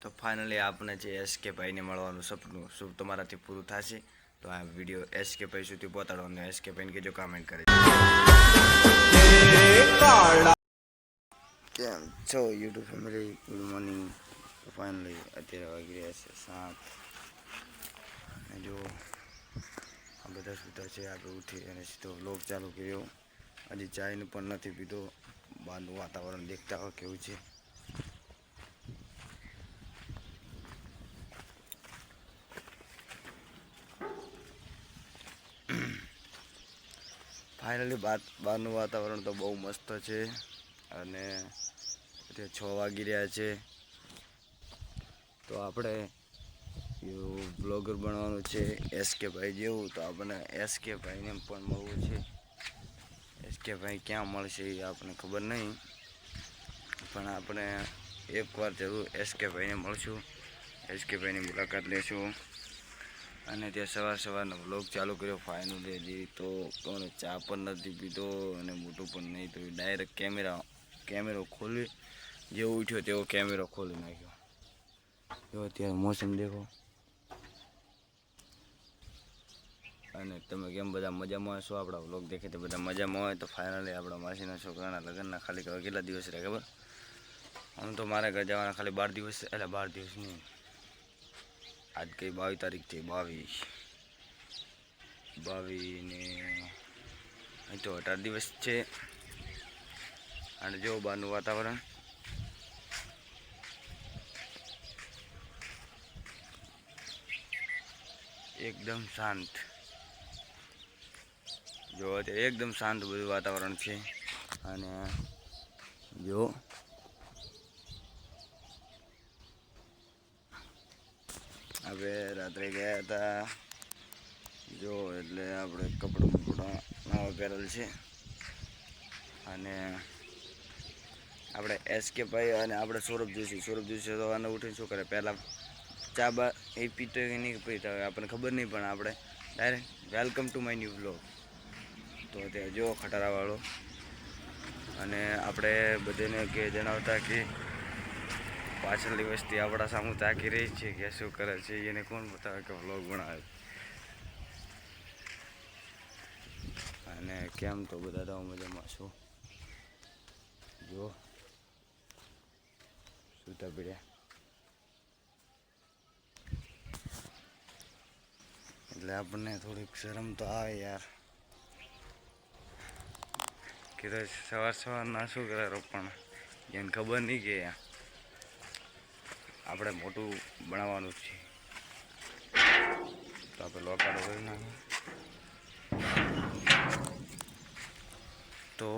તો ફાઇનલી આપણે જે એસકે ભાઈને મળવાનું સપનું શું તમારાથી પૂરું થશે? તો આ વિડીયો એસકે ભાઈ સુધી પહોંચાડો એસકે ભાઈને કહેજો કમેન્ટ કરી. કેમ છો યુટ્યુબ ફેમિલી? Good morning. તો ફાઇનલી અત્યારે વાગી રહ્યા છે 7 અને જો આ બધા સુતા છે. આપણે ઉઠી અને સીધો વ્લોગ ચાલુ કર્યો. હજી ચાયને પણ નથી પીધો. બહારનું વાતાવરણ દેખતા હોય કેવું છે. ફાઇનલી બહારનું વાતાવરણ તો બહુ મસ્ત છે અને અત્યારે 6 વાગી રહ્યા છે. તો આપણે બ્લોગર બનવાનું છે એસકે ભાઈ જેવું. તો આપણને એસકે ભાઈને પણ મળવું છે. એસકે ભાઈ ક્યાં મળશે એ આપણને ખબર નહીં, પણ આપણે એકવાર જરૂર એસકે ભાઈને મળશું. એસકે ભાઈની મુલાકાત લેશું. અને ત્યાં સવારનો વ્લોગ ચાલુ કર્યો ફાઇનલી. તો કોને ચા પણ નથી પીધો અને મોટું પણ નહીં, તો ડાયરેક્ટ કેમેરો ખોલી જેવો ઉઠ્યો તેવો કેમેરો ખોલી નાખ્યો. જો અત્યારે મોસમ દેખો. અને તમે કેમ બધા મજામાં હશો? આપણા વ્લોગ દેખે તો બધા મજામાં હોય. તો ફાઇનલી આપણા માસીના છોકરાના લગ્નના ખાલી કેટલા દિવસ રહે ખબર? આમ તો મારા ઘર જવાના ખાલી 12 દિવસ, એટલે 12 દિવસ નહીં, આજ કઈ 22 તારીખ થઈ. 22 ને અહીં તો 18 દિવસ છે. અને જો બહારનું વાતાવરણ એકદમ શાંત. જો એકદમ શાંત બધું વાતાવરણ છે. અને જો આપણે રાત્રે ગયા હતા જો, એટલે આપણે કપડાં નવા પહેરેલ છે. અને આપણે એસકે ભાઈ અને આપણે સૌરભ જોશી સવારને ઉઠીને શું કરે, પહેલાં ચા બા એ પીતો કે નહીં પીતા હોય આપણને ખબર નહીં, પણ આપણે direct welcome to my new blog. તો તે જો ખટારાવાળો. અને આપણે બધાને કે જણાવતા કે પાછળની વસ્તી આપણા સામું તાકી રહી છે કે શું કરે છે એને કોણ બતાવે કે વ્લોગ બનાવે. અને કેમ તો બધા તો મજામાં છો? જો સુતા પડ્યા એટલે આપણને થોડીક શરમ તો આવે યાર કે સવારના શું કરે રોપણ, એને ખબર નહીં કે આપણે મોટું બનાવવાનું છે. તો આપણે લોકાડો કરી નાખીએ. તો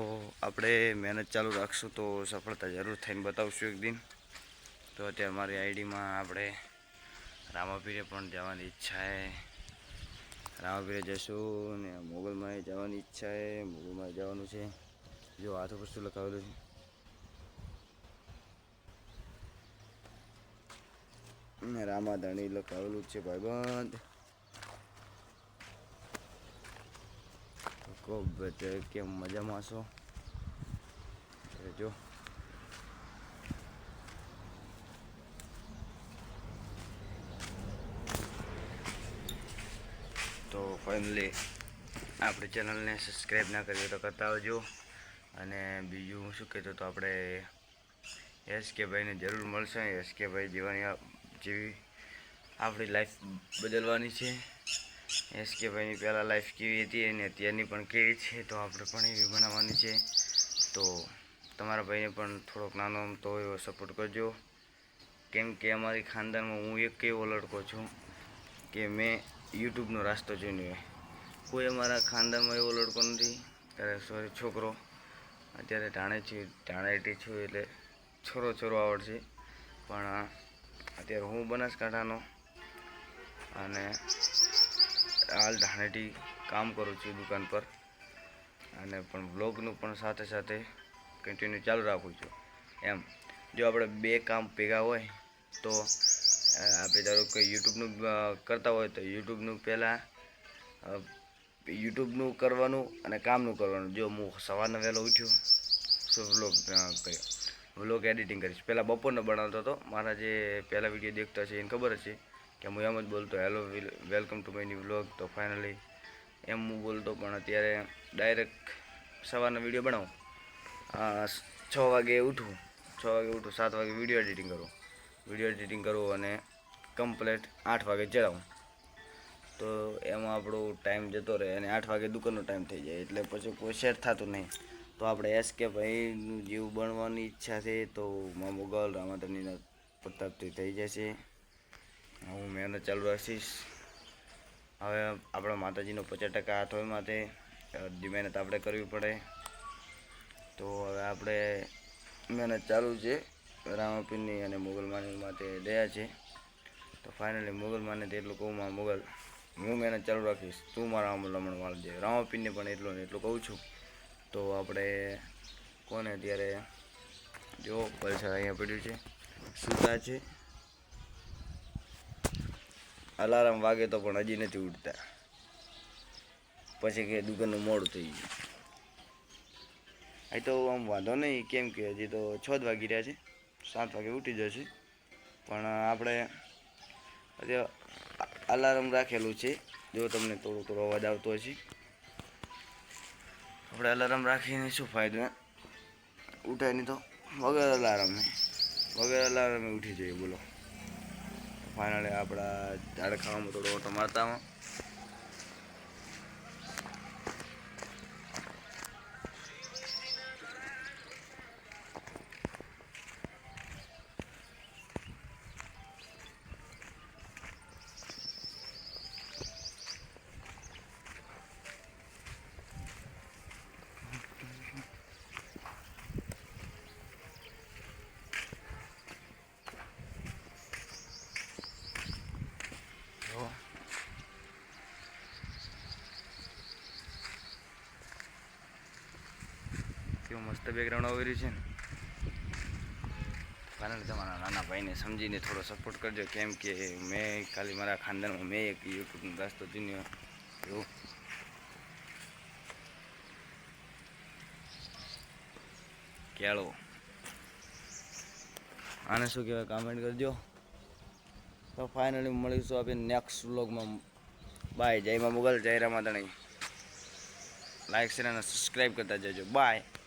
આપણે મહેનત ચાલુ રાખશું તો સફળતા જરૂર થઈને બતાવશું એક દિન. તો અત્યારે મારી આઈડીમાં આપણે રામાપીરે પણ જવાની ઈચ્છા છે. રામાપીરે જઈશું ને મોગલમાં જવાની ઈચ્છા છે. મોગલમાં જવાનું છે. જો હાથ ઉપર શું લખાવેલું છે? રામાધણી લખાવેલું છે ભાઈબંધ. કેમ મજામાં છો? જો તો ફાઇનલી આપણે ચેનલને સબસ્ક્રાઈબ ના કરીએ તો કરતા આવજો. અને બીજું શું કહેતો તો આપણે એસકે ભાઈને જરૂર મળશે. એસકે ભાઈ જેવી આપણી લાઈફ બદલવાની છે. એસકે ભાઈની પહેલાં લાઈફ કેવી હતી અને અત્યારની પણ કેવી છે, તો આપણે પણ એવી બનાવવાની છે. તો તમારા ભાઈને પણ થોડોક નાનો તો એવો સપોર્ટ કરજો. કેમ કે અમારી ખાનદાનમાં હું એક એવો લડકો છું કે મેં યુટ્યુબનો રાસ્તો જોઈને, કોઈ અમારા ખાનદાનમાં એવો લડકો નથી. સોરી છોકરો, અત્યારે ઢાણેટી છું એટલે છોરો આવડશે. પણ અત્યારે હું બનાસકાંઠાનો અને હાલ ઢાણેટી કામ કરું છું દુકાન પર. અને પણ બ્લોગનું પણ સાથે સાથે કન્ટિન્યુ ચાલુ રાખું છું. એમ જો આપણે બે કામ ભેગા હોય તો આપણે ધારો કે યુટ્યુબનું કરતા હોય તો યુટ્યુબનું પહેલાં યુટ્યુબનું કરવાનું અને કામનું કરવાનું. જો હું સવારના વહેલો ઉઠ્યો, શું વ્લોગ કર્યો, વ્લોગ એડિટિંગ કરીશ. પહેલાં બપોરનો બનાવતો હતો. મારા જે પહેલાં વિડીયો દેખતા છે એને ખબર હશે કે હું એમ જ બોલતો hello welcome to my new vlog. તો ફાઇનલી એમ હું બોલતો, પણ અત્યારે ડાયરેક્ટ સવારના વિડીયો બનાવું. 6 વાગે ઉઠું, 7 વાગે વિડીયો એડિટિંગ કરું અને કમ્પ્લેટ 8 વાગે ચડાવું. તો એમાં આપણો ટાઈમ જતો રહે અને 8 વાગે દુકાનનો ટાઈમ થઈ જાય, એટલે પછી કોઈ સેટ થતું નહીં. તો આપણે SK ભાઈનું જેવું બનવાની ઈચ્છા છે, તો મોગલ રામાધણીના પ્રતાપથી થઈ જશે. હું મહેનત ચાલુ રાખીશ. હવે આપણા માતાજીનો 50% હાથ હોય માટે અડધી મહેનત આપણે કરવી પડે. તો હવે આપણે મહેનત ચાલુ છે. રામાપીરની અને મોગલમાની માટે દયા છે. તો ફાઇનલી મોગલમાને તો એટલું કહું, માં મોગલ હું મહેનત ચાલુ રાખીશ, તું મારા લમણ વાળજે. રામાપીરને પણ એટલું કહું છું. તો આપણે કોને અત્યારે જો પૈસા અહીંયા પડ્યું છે, સૂતા છે. અલાર્મ વાગે તો પણ હજી નથી ઉઠતા. પછી કે દુકાનનું મોડું થઈ ગયું. અહીં તો આમ વાંધો નહીં, કેમ કે હજી તો 6 જ વાગી રહ્યા છે. 7 વાગે ઉઠી જશે. પણ આપણે અત્યારે અલાર્મ રાખેલું છે. જો તમને થોડો અવાજ આવતો હશે. આપણે અલાર્મ રાખીને શું ફાયદો? ઉઠાય નહીં તો વગર અલાર્મે ઉઠી જઈએ. બોલો. ફાઇનલી આપણા ઝાડ ખાવામાં થોડો ઓટો મારતામાં કેવું મસ્ત બેકગ્રાઉન્ડ આવી રહ્યું છે ને. ફાઇનલી તમારા નાના ભાઈને સમજીને થોડો સપોર્ટ કરજો, કેમ કે મેં ખાલી મારા ખાનદાનમાં મેં એક યુટ્યુબનો રસ્તો ચૂન્યો. એવું કેળો આને શું કહેવાય કમેન્ટ કરજો. તો ફાઇનલી મળીશું આપણે નેક્સ્ટ વ્લોગમાં. બાય. જય મા મોગલ, જય રામાધણી. લાઈક શેર અને સબસ્ક્રાઈબ કરતા જજો. બાય.